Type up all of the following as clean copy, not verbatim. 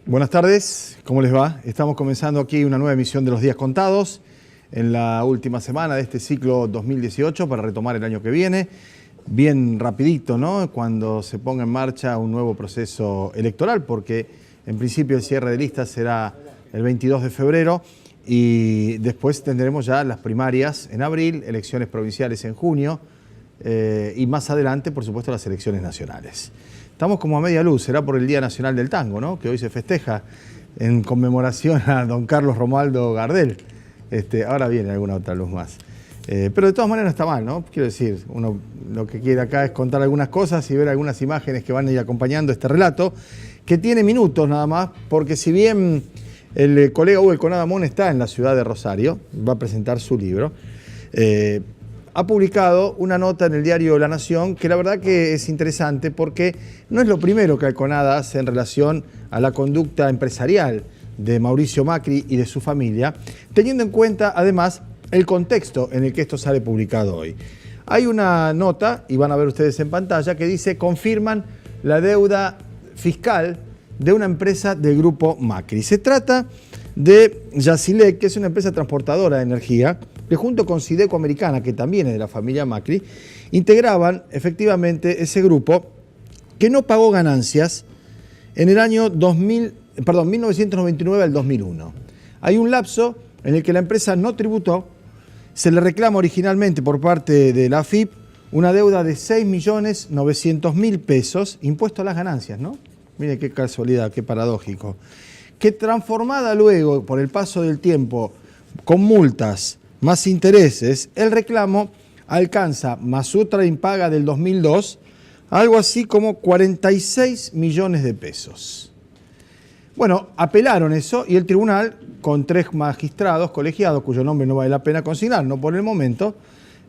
Buenas tardes, ¿cómo les va? Estamos comenzando aquí una nueva emisión de Los Días Contados en la última semana de este ciclo 2018 para retomar el año que viene. Bien rapidito, ¿no? Cuando se ponga en marcha un nuevo proceso electoral, porque en principio el cierre de listas será el 22 de febrero y después tendremos ya las primarias en abril, elecciones provinciales en junio y más adelante, por supuesto, las elecciones nacionales. Estamos como a media luz, será por el Día Nacional del Tango, ¿no? Que hoy se festeja en conmemoración a don Carlos Romualdo Gardel. Ahora viene alguna otra luz más. Pero de todas maneras no está mal, ¿no? Quiero decir, uno lo que quiere acá es contar algunas cosas y ver algunas imágenes que van a ir acompañando este relato, que tiene minutos nada más, porque si bien el colega Hugo Conadamón está en la ciudad de Rosario, va a presentar su libro, ha publicado una nota en el diario La Nación que la verdad que es interesante porque no es lo primero que Alconada hace en relación a la conducta empresarial de Mauricio Macri y de su familia, teniendo en cuenta además el contexto en el que esto sale publicado hoy. Hay una nota, y van a ver ustedes en pantalla, que dice: confirman la deuda fiscal de una empresa del grupo Macri. Se trata de Yacilec, que es una empresa transportadora de energía, que junto con Sideco Americana, que también es de la familia Macri, integraban efectivamente ese grupo que no pagó ganancias en el año 1999 al 2001. Hay un lapso en el que la empresa no tributó, se le reclama originalmente por parte de la AFIP una deuda de 6.900.000 pesos, impuesto a las ganancias, ¿no? Mire qué casualidad, qué paradójico. Que transformada luego por el paso del tiempo con multas más intereses, el reclamo alcanza, más otra impaga del 2002, algo así como 46 millones de pesos. Bueno, apelaron eso y el tribunal, con 3 magistrados colegiados, cuyo nombre no vale la pena consignar, no por el momento,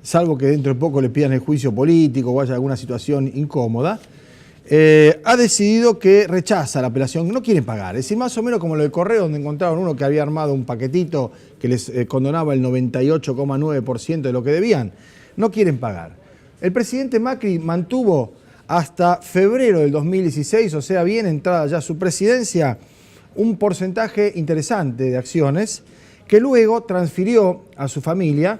salvo que dentro de poco le pidan el juicio político o haya alguna situación incómoda, ha decidido que rechaza la apelación, no quieren pagar. Es decir, más o menos como lo del correo, donde encontraron uno que había armado un paquetito que les condonaba el 98,9% de lo que debían. No quieren pagar. El presidente Macri mantuvo hasta febrero del 2016, o sea, bien entrada ya su presidencia, un porcentaje interesante de acciones que luego transfirió a su familia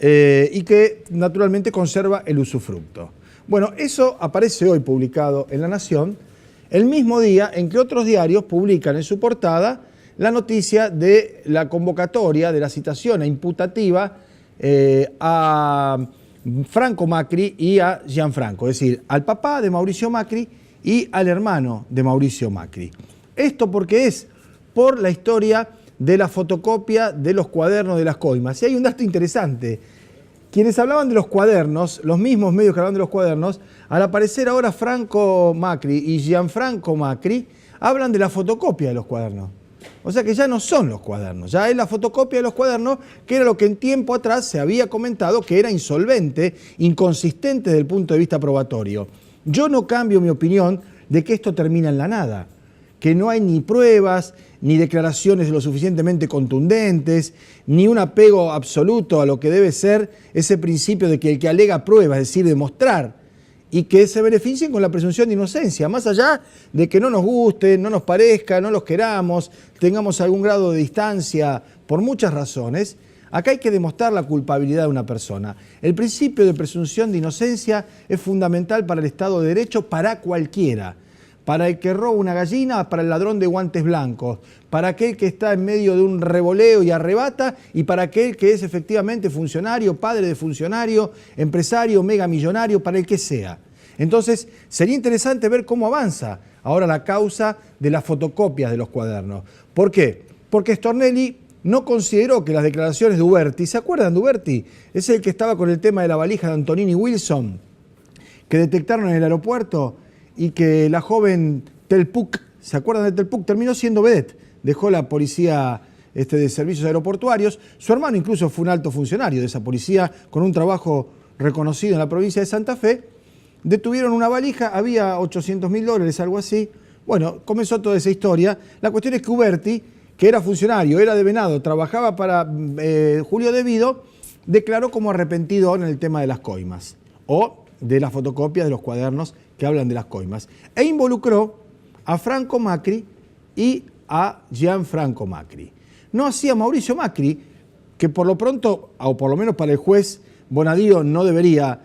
y que naturalmente conserva el usufructo. Bueno, eso aparece hoy publicado en La Nación, el mismo día en que otros diarios publican en su portada la noticia de la convocatoria, de la citación imputativa a Franco Macri y a Gianfranco, es decir, al papá de Mauricio Macri y al hermano de Mauricio Macri. Esto porque es por la historia de la fotocopia de los cuadernos de las coimas. Y hay un dato interesante. Quienes hablaban de los cuadernos, los mismos medios que hablaban de los cuadernos, al aparecer ahora Franco Macri y Gianfranco Macri, hablan de la fotocopia de los cuadernos. O sea que ya no son los cuadernos, ya es la fotocopia de los cuadernos, que era lo que en tiempo atrás se había comentado que era insolvente, inconsistente desde el punto de vista probatorio. Yo no cambio mi opinión de que esto termina en la nada, que no hay ni pruebas, ni declaraciones lo suficientemente contundentes, ni un apego absoluto a lo que debe ser ese principio de que el que alega prueba, es decir, demostrar, y que se beneficien con la presunción de inocencia, más allá de que no nos guste, no nos parezca, no los queramos, tengamos algún grado de distancia por muchas razones. Acá hay que demostrar la culpabilidad de una persona. El principio de presunción de inocencia es fundamental para el Estado de Derecho, para cualquiera. Para el que roba una gallina, para el ladrón de guantes blancos, para aquel que está en medio de un revoleo y arrebata, y para aquel que es efectivamente funcionario, padre de funcionario, empresario, megamillonario, para el que sea. Entonces, sería interesante ver cómo avanza ahora la causa de las fotocopias de los cuadernos. ¿Por qué? Porque Stornelli no consideró que las declaraciones de Uberti, ¿se acuerdan de Uberti? Es el que estaba con el tema de la valija de Antonini Wilson, que detectaron en el aeropuerto, y que la joven Telpuc, ¿se acuerdan de Telpuc? Terminó siendo vedette, dejó la policía de servicios aeroportuarios. Su hermano incluso fue un alto funcionario de esa policía, con un trabajo reconocido en la provincia de Santa Fe. Detuvieron una valija, había $800.000, algo así. Bueno, comenzó toda esa historia. La cuestión es que Uberti, que era funcionario, era de Venado, trabajaba para Julio Devido, declaró como arrepentido en el tema de las coimas, o de las fotocopias de los cuadernos que hablan de las coimas, e involucró a Franco Macri y a Gianfranco Macri. No hacía Mauricio Macri, que por lo pronto, o por lo menos para el juez Bonadío, no debería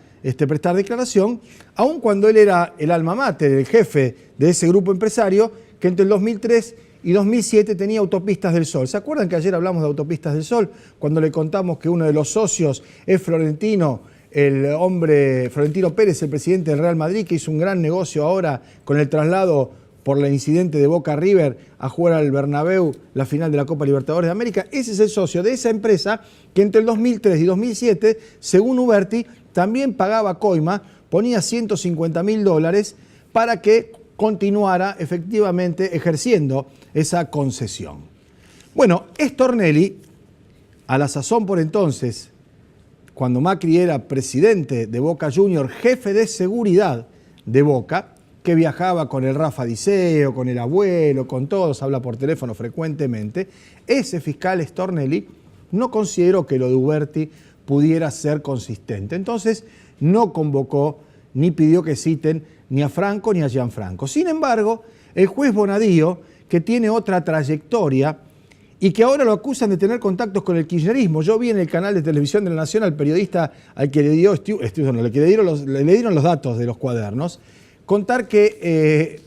prestar declaración, aun cuando él era el alma mater, el jefe de ese grupo empresario, que entre el 2003 y 2007 tenía Autopistas del Sol. ¿Se acuerdan que ayer hablamos de Autopistas del Sol? Cuando le contamos que uno de los socios es Florentino, el hombre Florentino Pérez, el presidente del Real Madrid, que hizo un gran negocio ahora con el traslado por el incidente de Boca River a jugar al Bernabéu la final de la Copa Libertadores de América. Ese es el socio de esa empresa que entre el 2003 y 2007, según Uberti, también pagaba coima, ponía $150.000 para que continuara efectivamente ejerciendo esa concesión. Bueno, Stornelli, a la sazón por entonces, cuando Macri era presidente de Boca Juniors, jefe de seguridad de Boca, que viajaba con el Rafa Diceo, con el abuelo, con todos, habla por teléfono frecuentemente, ese fiscal Stornelli no consideró que lo de Uberti pudiera ser consistente. Entonces no convocó ni pidió que citen ni a Franco ni a Gianfranco. Sin embargo, el juez Bonadío, que tiene otra trayectoria y que ahora lo acusan de tener contactos con el kirchnerismo. Yo vi en el canal de televisión de la Nación al periodista al que le dieron los datos de los cuadernos, contar que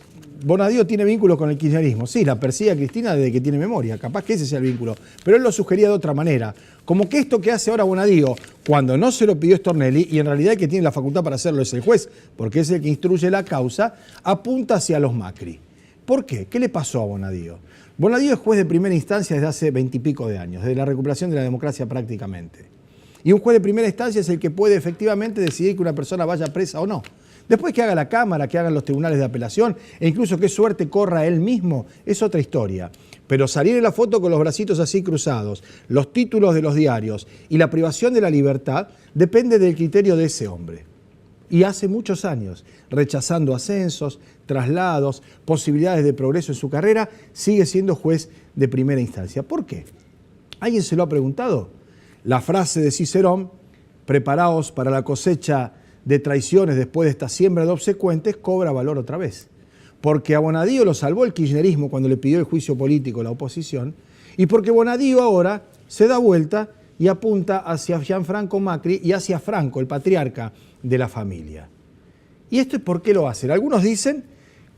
Bonadío tiene vínculos con el kirchnerismo. Sí, la persigue a Cristina desde que tiene memoria, capaz que ese sea el vínculo, pero él lo sugería de otra manera. Como que esto que hace ahora Bonadío, cuando no se lo pidió Stornelli, y en realidad el que tiene la facultad para hacerlo es el juez, porque es el que instruye la causa, apunta hacia los Macri. ¿Por qué? ¿Qué le pasó a Bonadío? Bonadío es juez de primera instancia desde hace 20 y pico de años, desde la recuperación de la democracia prácticamente. Y un juez de primera instancia es el que puede efectivamente decidir que una persona vaya presa o no. Después que haga la Cámara, que hagan los tribunales de apelación, e incluso qué suerte corra él mismo, es otra historia. Pero salir en la foto con los bracitos así cruzados, los títulos de los diarios y la privación de la libertad depende del criterio de ese hombre. Y hace muchos años, rechazando ascensos, traslados, posibilidades de progreso en su carrera, sigue siendo juez de primera instancia. ¿Por qué? ¿Alguien se lo ha preguntado? La frase de Cicerón, preparaos para la cosecha de traiciones después de esta siembra de obsecuentes, cobra valor otra vez. Porque a Bonadío lo salvó el kirchnerismo cuando le pidió el juicio político a la oposición, y porque Bonadío ahora se da vuelta y apunta hacia Gianfranco Macri y hacia Franco, el patriarca de la familia. ¿Y esto es por qué lo hacen? Algunos dicen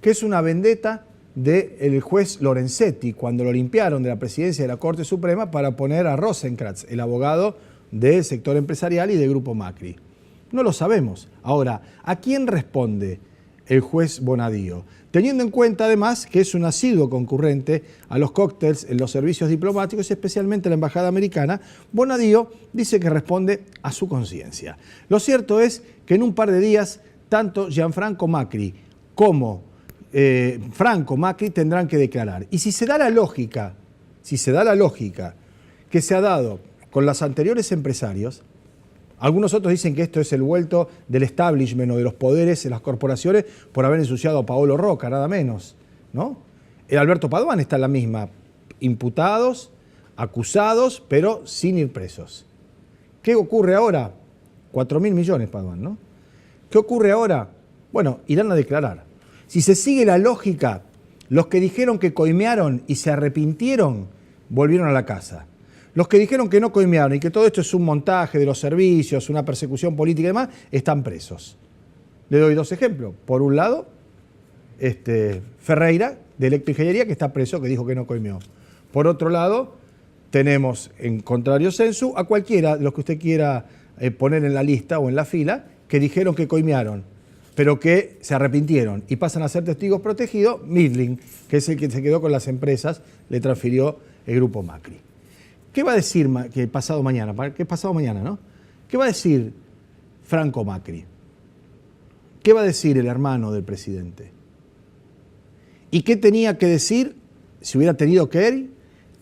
que es una vendetta del juez Lorenzetti, cuando lo limpiaron de la presidencia de la Corte Suprema para poner a Rosenkrantz, el abogado del sector empresarial y del Grupo Macri. No lo sabemos. Ahora, ¿a quién responde el juez Bonadío? Teniendo en cuenta además que es un asiduo concurrente a los cócteles en los servicios diplomáticos, especialmente la Embajada Americana, Bonadío dice que responde a su conciencia. Lo cierto es que en un par de días, tanto Gianfranco Macri como Franco Macri tendrán que declarar. Y si se da la lógica que se ha dado con los anteriores empresarios, algunos otros dicen que esto es el vuelto del establishment o de los poderes en las corporaciones por haber ensuciado a Paolo Roca, nada menos, ¿no? El Alberto Padoan está en la misma, imputados, acusados, pero sin ir presos. ¿Qué ocurre ahora? 4.000 millones Padoan, ¿no? ¿Qué ocurre ahora? Bueno, irán a declarar. Si se sigue la lógica, los que dijeron que coimearon y se arrepintieron, volvieron a la casa. Los que dijeron que no coimearon y que todo esto es un montaje de los servicios, una persecución política y demás, están presos. Le doy dos ejemplos. Por un lado, Ferreira, de Electroingeniería, que está preso, que dijo que no coimeó. Por otro lado, tenemos en contrario sensu a cualquiera de los que usted quiera poner en la lista o en la fila, que dijeron que coimearon, pero que se arrepintieron y pasan a ser testigos protegidos. Midling, que es el que se quedó con las empresas, le transfirió el Grupo Macri. ¿Qué va a decir que pasado mañana? ¿Qué pasado mañana, no? ¿Qué va a decir Franco Macri? ¿Qué va a decir el hermano del presidente? ¿Y qué tenía que decir, si hubiera tenido que ir,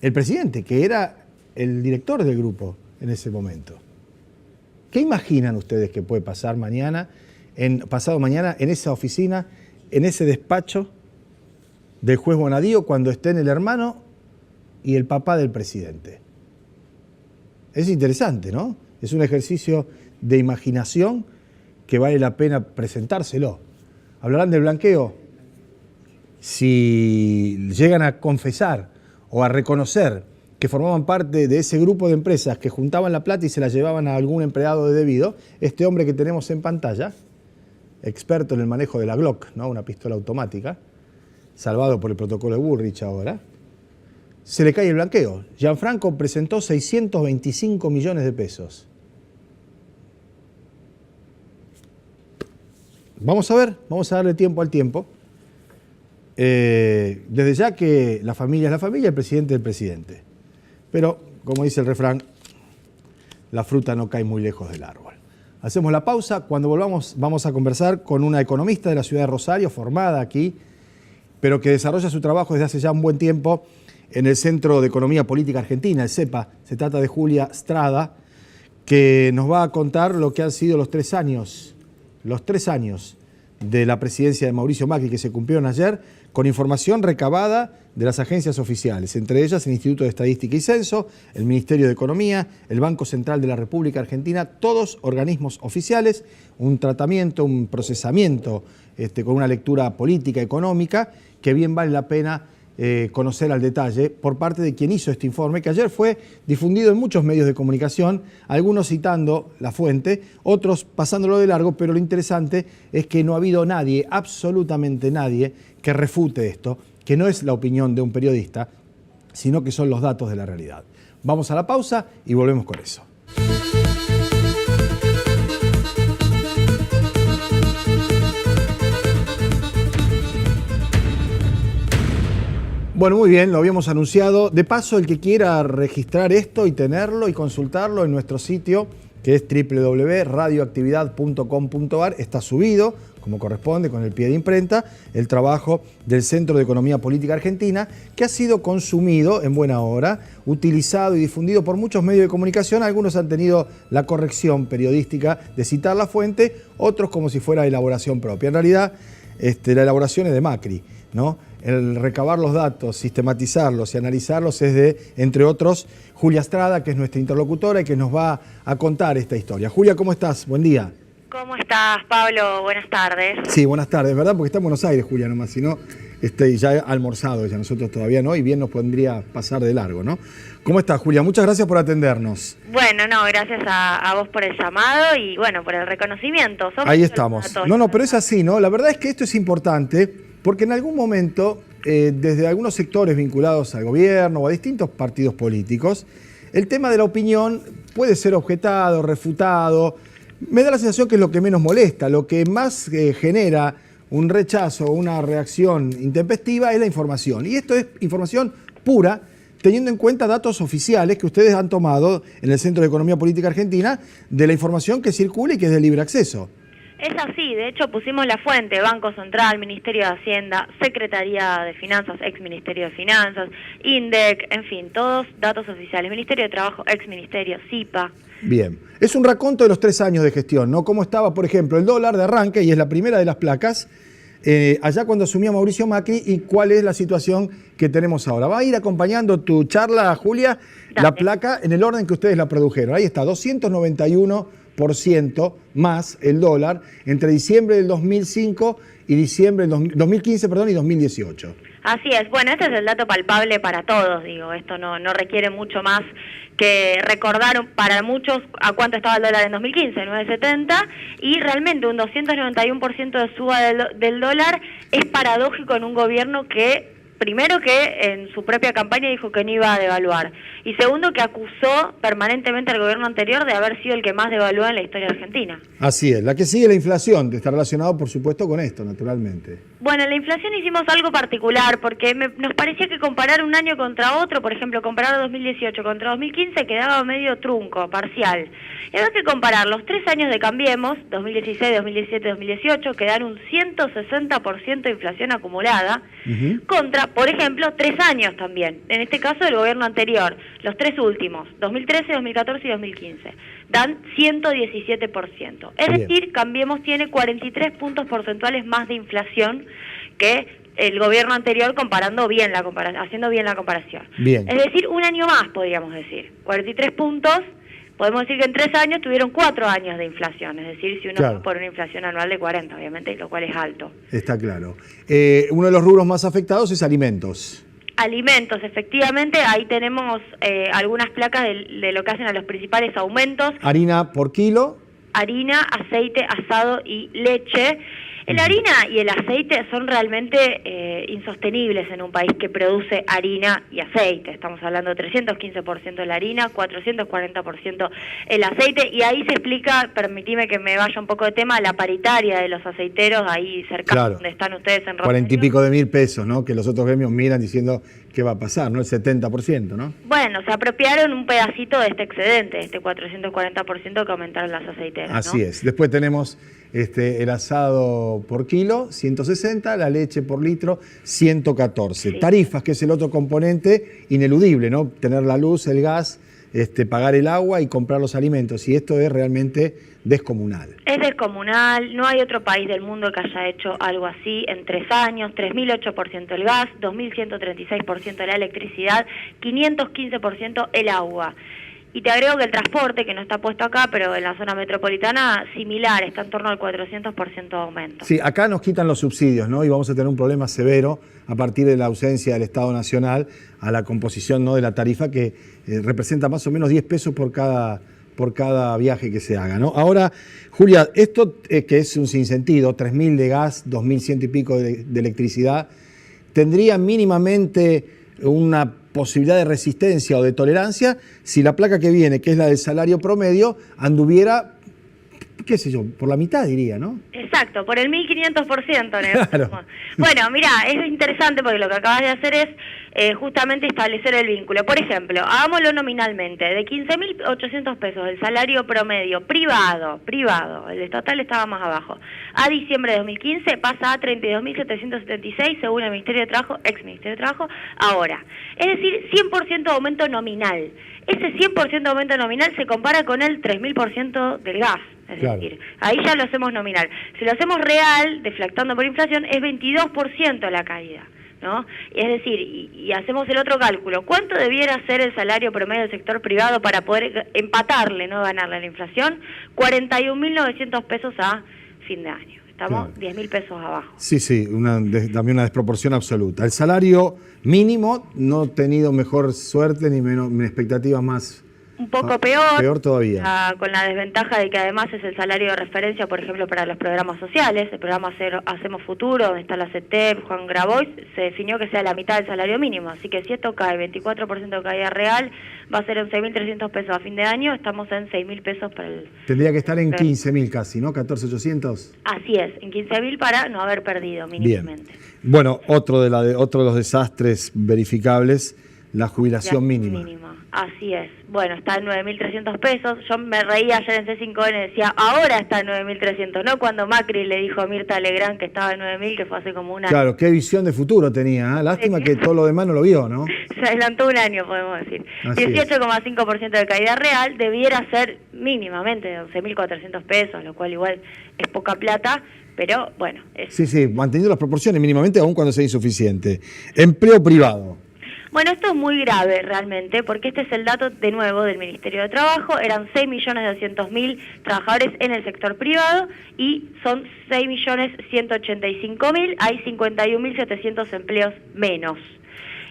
el presidente, que era el director del grupo en ese momento? ¿Qué imaginan ustedes que puede pasar pasado mañana en esa oficina, en ese despacho del juez Bonadío, cuando estén el hermano y el papá del presidente? Es interesante, ¿no? Es un ejercicio de imaginación que vale la pena presentárselo. ¿Hablarán del blanqueo? Si llegan a confesar o a reconocer que formaban parte de ese grupo de empresas que juntaban la plata y se la llevaban a algún empleado de debido, este hombre que tenemos en pantalla, experto en el manejo de la Glock, ¿no? Una pistola automática, salvado por el protocolo de Bullrich ahora, se le cae el blanqueo. Gianfranco presentó 625 millones de pesos. Vamos a ver, vamos a darle tiempo al tiempo. Desde ya que la familia es la familia, el presidente es el presidente. Pero, como dice el refrán, la fruta no cae muy lejos del árbol. Hacemos la pausa. Cuando volvamos vamos a conversar con una economista de la ciudad de Rosario, formada aquí, pero que desarrolla su trabajo desde hace ya un buen tiempo en el Centro de Economía Política Argentina, el CEPA. Se trata de Julia Strada, que nos va a contar lo que han sido los 3 años de la presidencia de Mauricio Macri, que se cumplieron ayer, con información recabada de las agencias oficiales, entre ellas el Instituto de Estadística y Censo, el Ministerio de Economía, el Banco Central de la República Argentina, todos organismos oficiales, un tratamiento, un procesamiento con una lectura política, económica, que bien vale la pena conocer al detalle por parte de quien hizo este informe, que ayer fue difundido en muchos medios de comunicación, algunos citando la fuente, otros pasándolo de largo, pero lo interesante es que no ha habido nadie, absolutamente nadie, que refute esto, que no es la opinión de un periodista, sino que son los datos de la realidad. Vamos a la pausa y volvemos con eso. Bueno, muy bien, lo habíamos anunciado. De paso, el que quiera registrar esto y tenerlo y consultarlo en nuestro sitio, que es www.radioactividad.com.ar, está subido, como corresponde, con el pie de imprenta, el trabajo del Centro de Economía Política Argentina, que ha sido consumido en buena hora, utilizado y difundido por muchos medios de comunicación. Algunos han tenido la corrección periodística de citar la fuente, otros como si fuera elaboración propia. En realidad, la elaboración es de Macri, ¿no? El recabar los datos, sistematizarlos y analizarlos es de, entre otros, Julia Strada, que es nuestra interlocutora y que nos va a contar esta historia. Julia, ¿cómo estás? Buen día. ¿Cómo estás, Pablo? Buenas tardes. Sí, buenas tardes, ¿verdad? Porque está en Buenos Aires, Julia, nomás, si no, ya almorzado, ya nosotros todavía no, y bien nos podría pasar de largo, ¿no? ¿Cómo estás, Julia? Muchas gracias por atendernos. Bueno, no, gracias a vos por el llamado y, bueno, por el reconocimiento. Ahí estamos. No, pero es así, ¿no? La verdad es que esto es importante porque en algún momento, desde algunos sectores vinculados al gobierno o a distintos partidos políticos, el tema de la opinión puede ser objetado, refutado. Me da la sensación que es lo que menos molesta, lo que más genera un rechazo o una reacción intempestiva es la información. Y esto es información pura, teniendo en cuenta datos oficiales que ustedes han tomado en el Centro de Economía Política Argentina de la información que circula y que es de libre acceso. Es así, de hecho pusimos la fuente, Banco Central, Ministerio de Hacienda, Secretaría de Finanzas, ex Ministerio de Finanzas, INDEC, en fin, todos datos oficiales, Ministerio de Trabajo, ex Ministerio, CIPA. Bien, es un raconto de los 3 años de gestión, ¿no? Cómo estaba, por ejemplo, el dólar de arranque, y es la primera de las placas, allá cuando asumía Mauricio Macri, y cuál es la situación que tenemos ahora. Va a ir acompañando tu charla, Julia, Dale. La placa en el orden que ustedes la produjeron. Ahí está, 291% más el dólar entre diciembre del 2005 y diciembre del 2015, y 2018. Así es, bueno, este es el dato palpable para todos, digo, esto no requiere mucho más que recordar para muchos a cuánto estaba el dólar en 2015, 9.70, y realmente un 291% de suba del dólar es paradójico en un gobierno que, primero, que en su propia campaña dijo que no iba a devaluar, y segundo, que acusó permanentemente al gobierno anterior de haber sido el que más devaluó en la historia argentina. Así es, la que sigue la inflación, está relacionado por supuesto con esto, naturalmente. Bueno, en la inflación hicimos algo particular porque nos parecía que comparar un año contra otro, por ejemplo, comparar 2018 contra 2015 quedaba medio trunco, parcial. Y había que comparar los 3 años de Cambiemos, 2016, 2017, 2018, que dan un 160% de inflación acumulada, contra, por ejemplo, 3 años también, en este caso del gobierno anterior, los 3 últimos, 2013, 2014 y 2015, dan 117%. Es decir, Cambiemos tiene 43 puntos porcentuales más de inflación que el gobierno anterior haciendo bien la comparación. Bien. Es decir, un año más, podríamos decir. 43 puntos, podemos decir que en 3 años tuvieron 4 años de inflación, es decir, si uno va por una inflación anual de 40, obviamente, lo cual es alto. Está claro. Uno de los rubros más afectados es alimentos. Alimentos, efectivamente, ahí tenemos algunas placas de lo que hacen a los principales aumentos. Harina por kilo. Harina, aceite, asado y leche. La harina y el aceite son realmente insostenibles en un país que produce harina y aceite. Estamos hablando de 315% la harina, 440% el aceite, y ahí se explica, permitime que me vaya un poco de tema, la paritaria de los aceiteros, ahí cerca Claro. donde están ustedes en 40 y pico de mil pesos, ¿no? Que los otros gremios miran diciendo qué va a pasar, ¿no? El 70%, ¿no? Bueno, se apropiaron un pedacito de este excedente, de este 440% que aumentaron las aceiteras, ¿no? Así es. Después tenemos el asado por kilo, 160, la leche por litro, 114. Sí. Tarifas, que es el otro componente ineludible, ¿no? Tener la luz, el gas, pagar el agua y comprar los alimentos. Y esto es realmente descomunal. Es descomunal, no hay otro país del mundo que haya hecho algo así en 3 años, 3.008% el gas, 2.136% la electricidad, 515% el agua. Y te agrego que el transporte, que no está puesto acá, pero en la zona metropolitana, similar, está en torno al 400% de aumento. Sí, acá nos quitan los subsidios, ¿no? Y vamos a tener un problema severo a partir de la ausencia del Estado Nacional a la composición, ¿no?, de la tarifa, que representa más o menos 10 pesos por cada viaje que se haga, ¿no? Ahora, Julia, esto que es un sinsentido, 3.000 de gas, 2.100 y pico de electricidad, ¿tendría mínimamente una posibilidad de resistencia o de tolerancia si la placa que viene, que es la del salario promedio, anduviera, qué sé yo, por la mitad, diría, ¿no? Exacto, por el 1.500%. Claro. Bueno, mira, es interesante porque lo que acabas de hacer es justamente establecer el vínculo. Por ejemplo, hagámoslo nominalmente, de 15.800 pesos el salario promedio privado, el estatal estaba más abajo, a diciembre de 2015 pasa a 32.776 según el Ministerio de Trabajo, ex Ministerio de Trabajo, ahora. Es decir, 100% de aumento nominal. Ese 100% de aumento nominal se compara con el 3.000% del gas. Es decir, ahí ya lo hacemos nominal. Si lo hacemos real, deflactando por inflación, es 22% la caída, ¿no? Es decir, y hacemos el otro cálculo. ¿Cuánto debiera ser el salario promedio del sector privado para poder empatarle, no ganarle a la inflación? 41.900 pesos a fin de año. Estamos 10.000 pesos abajo. Sí, también una desproporción absoluta. El salario mínimo no ha tenido mejor suerte ni expectativas más. Un poco peor. Peor todavía. Con la desventaja de que además es el salario de referencia, por ejemplo, para los programas sociales. El programa Hacemos Futuro, donde está la CETEP, Juan Grabois, se definió que sea la mitad del salario mínimo. Así que si esto cae 24% de caída real, va a ser en 6.300 pesos a fin de año. Estamos en 6.000 pesos para el... Tendría que estar en 15.000 casi, ¿no? 14.800. Así es, en 15.000 para no haber perdido mínimamente. Bien. Bueno, otro de los desastres verificables, la jubilación mínima. Así es. Bueno, está en 9.300 pesos. Yo me reía ayer en C5N y decía, ahora está en 9.300, no cuando Macri le dijo a Mirta Legrand que estaba en 9.000, que fue hace como un año. Claro, qué visión de futuro tenía, ¿eh? Lástima que todo lo demás no lo vio, ¿no? Se adelantó un año, podemos decir. 18,5% de caída real, debiera ser mínimamente de 11.400 pesos, lo cual igual es poca plata, pero bueno. Sí, manteniendo las proporciones mínimamente, aun cuando sea insuficiente. Empleo privado. Bueno, esto es muy grave realmente, porque este es el dato de nuevo del Ministerio de Trabajo. Eran 6.200.000 trabajadores en el sector privado y son 6.185.000, hay 51.700 empleos menos.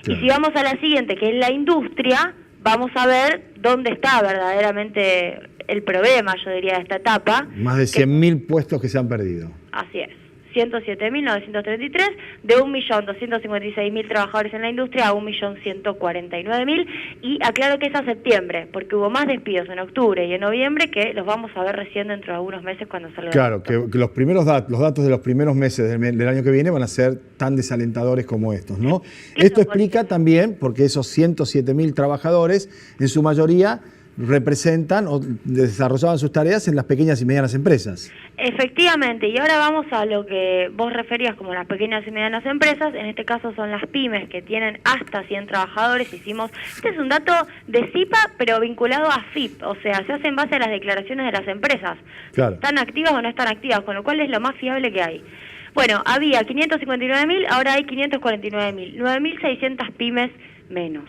Claro. Y si vamos a la siguiente, que es la industria, vamos a ver dónde está verdaderamente el problema, yo diría, de esta etapa. Más de 100.000 puestos que se han perdido. Así es. 107.933, de 1.256.000 trabajadores en la industria a 1.149.000, y aclaro que es a septiembre, porque hubo más despidos en octubre y en noviembre que los vamos a ver recién dentro de algunos meses cuando salga. Claro, que los primeros los datos de los primeros meses del año que viene van a ser tan desalentadores como estos, ¿no? Esto explica también porque esos 107.000 trabajadores, en su mayoría, representan o desarrollaban sus tareas en las pequeñas y medianas empresas. Efectivamente, y ahora vamos a lo que vos referías como las pequeñas y medianas empresas, en este caso son las pymes que tienen hasta 100 trabajadores. Este es un dato de CIPA, pero vinculado a FIP, o sea, se hace en base a las declaraciones de las empresas. Claro. ¿Están activas o no están activas? Con lo cual es lo más fiable que hay. Bueno, había 559.000, ahora hay 549.000, 9.600 pymes menos.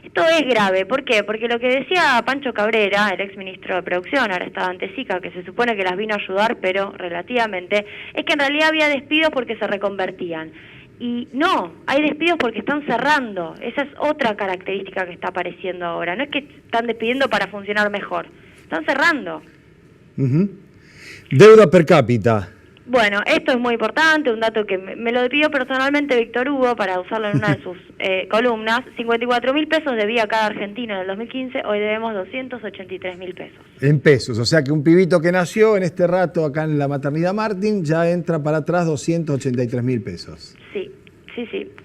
Esto es grave, ¿por qué? Porque lo que decía Pancho Cabrera, el ex ministro de Producción, ahora está ante SICA, que se supone que las vino a ayudar, pero relativamente, es que en realidad había despidos porque se reconvertían. Y no, hay despidos porque están cerrando. Esa es otra característica que está apareciendo ahora. No es que están despidiendo para funcionar mejor, están cerrando. Deuda per cápita. Bueno, esto es muy importante, un dato que me lo pidió personalmente Víctor Hugo para usarlo en una de sus columnas. 54.000 pesos debía cada argentino en el 2015, hoy debemos 283.000 pesos. En pesos, o sea que un pibito que nació en este rato acá en la maternidad Martín ya entra para atrás 283.000 pesos. Sí.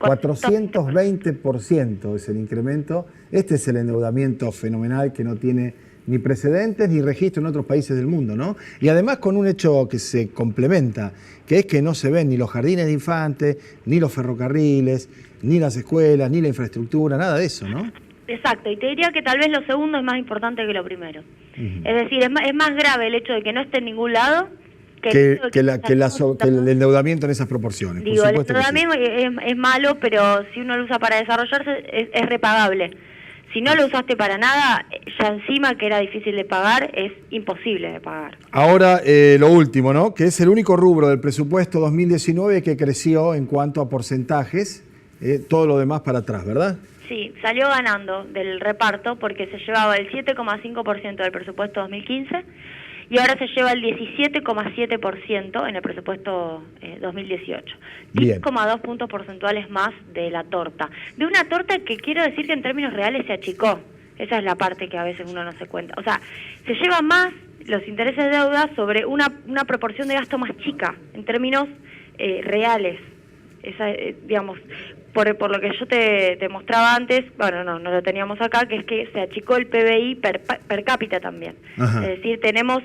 420% es el incremento. Este es el endeudamiento fenomenal que no tiene ni precedentes ni registro en otros países del mundo, ¿no? Y además con un hecho que se complementa, que es que no se ven ni los jardines de infantes, ni los ferrocarriles, ni las escuelas, ni la infraestructura, nada de eso, ¿no? Exacto, y te diría que tal vez lo segundo es más importante que lo primero. Es decir, es más grave el hecho de que no esté en ningún lado que el endeudamiento en esas proporciones. Digo, el endeudamiento es malo, pero si uno lo usa para desarrollarse es repagable. Si no lo usaste para nada, ya encima que era difícil de pagar, es imposible de pagar. Ahora, lo último, ¿no? Que es el único rubro del presupuesto 2019 que creció en cuanto a porcentajes, todo lo demás para atrás, ¿verdad? Sí, salió ganando del reparto porque se llevaba el 7,5% del presupuesto 2015 y ahora se lleva el 17,7% en el presupuesto 2018. 10,2 puntos porcentuales más de la torta. De una torta que quiero decir que en términos reales se achicó. Esa es la parte que a veces uno no se cuenta. O sea, se lleva más los intereses de deuda sobre una proporción de gasto más chica en términos reales. Esa, digamos, por lo que yo te mostraba antes, bueno, no lo teníamos acá, que es que se achicó el PBI per cápita también. Ajá. Es decir, tenemos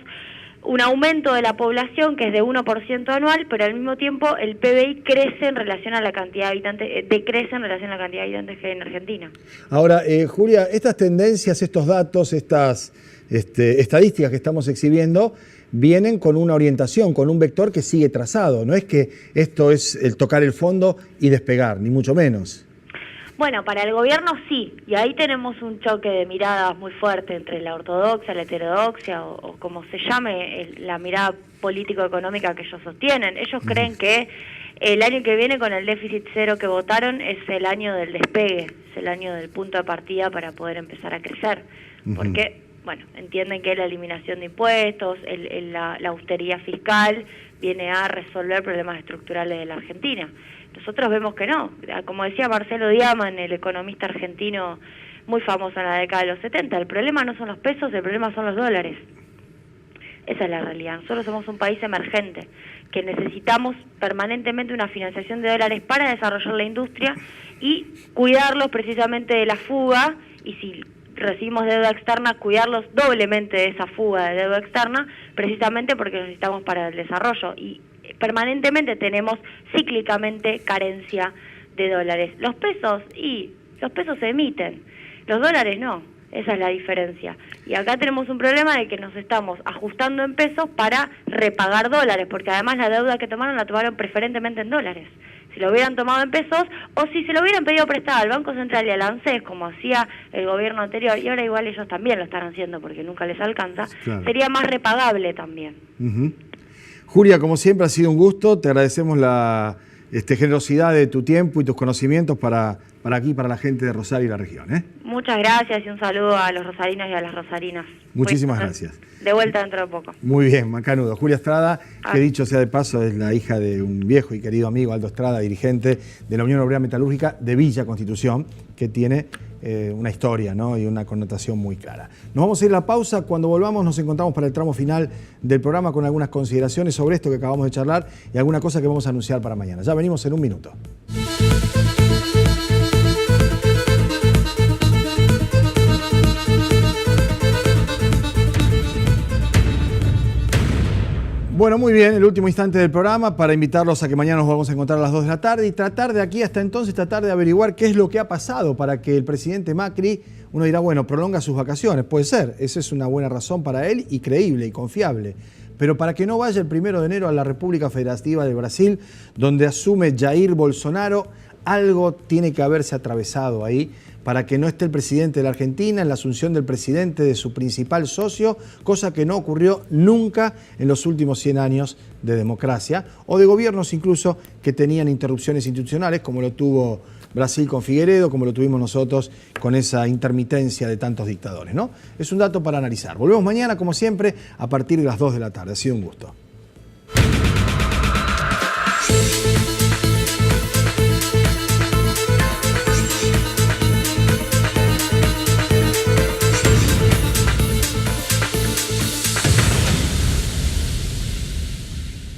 un aumento de la población que es de 1% anual, pero al mismo tiempo el PBI crece en relación a la cantidad de habitantes, decrece en relación a la cantidad de habitantes que hay en Argentina. Ahora, Julia, estas tendencias, estos datos, estas estadísticas que estamos exhibiendo, vienen con una orientación, con un vector que sigue trazado. No es que esto es el tocar el fondo y despegar, ni mucho menos. Bueno, para el gobierno sí, y ahí tenemos un choque de miradas muy fuerte entre la ortodoxia, la heterodoxia, o como se llame, la mirada político-económica que ellos sostienen. Ellos creen que el año que viene, con el déficit cero que votaron, es el año del despegue, es el año del punto de partida para poder empezar a crecer. Porque, bueno, entienden que la eliminación de impuestos, la austeridad fiscal, viene a resolver problemas estructurales de la Argentina. Nosotros vemos que no. Como decía Marcelo Diaman, el economista argentino muy famoso en la década de los 70, el problema no son los pesos, el problema son los dólares. Esa es la realidad. Nosotros somos un país emergente, que necesitamos permanentemente una financiación de dólares para desarrollar la industria y cuidarlos precisamente de la fuga, y si recibimos deuda externa, cuidarlos doblemente de esa fuga de deuda externa, precisamente porque lo necesitamos para el desarrollo. Y permanentemente tenemos cíclicamente carencia de dólares. Los pesos se emiten, los dólares no. Esa es la diferencia. Y acá tenemos un problema de que nos estamos ajustando en pesos para repagar dólares, porque además la deuda que tomaron la tomaron preferentemente en dólares. Si lo hubieran tomado en pesos, o si se lo hubieran pedido prestado al Banco Central y al ANSES, como hacía el gobierno anterior, y ahora igual ellos también lo están haciendo porque nunca les alcanza, claro, sería más repagable también. Julia, como siempre ha sido un gusto, te agradecemos la generosidad de tu tiempo y tus conocimientos para aquí, para la gente de Rosario y la región. Muchas gracias y un saludo a los rosarinos y a las rosarinas. Muchísimas gracias. De vuelta dentro de poco. Muy bien, macanudo. Julia Estrada, que dicho sea de paso, es la hija de un viejo y querido amigo, Aldo Estrada, dirigente de la Unión Obrera Metalúrgica de Villa Constitución, que tiene una historia, ¿no?, y una connotación muy clara. Nos vamos a ir a la pausa. Cuando volvamos nos encontramos para el tramo final del programa con algunas consideraciones sobre esto que acabamos de charlar y alguna cosa que vamos a anunciar para mañana. Ya venimos en un minuto. Bueno, muy bien, el último instante del programa para invitarlos a que mañana nos vamos a encontrar a las 2 de la tarde y tratar de aquí hasta entonces, tratar de averiguar qué es lo que ha pasado para que el presidente Macri, uno dirá, bueno, prolonga sus vacaciones, puede ser, esa es una buena razón para él y creíble y confiable, pero para que no vaya el 1 de enero a la República Federativa del Brasil, donde asume Jair Bolsonaro, algo tiene que haberse atravesado ahí para que no esté el presidente de la Argentina en la asunción del presidente de su principal socio, cosa que no ocurrió nunca en los últimos 100 años de democracia, o de gobiernos incluso que tenían interrupciones institucionales, como lo tuvo Brasil con Figueiredo, como lo tuvimos nosotros con esa intermitencia de tantos dictadores, ¿no? Es un dato para analizar. Volvemos mañana, como siempre, a partir de las 2 de la tarde. Ha sido un gusto.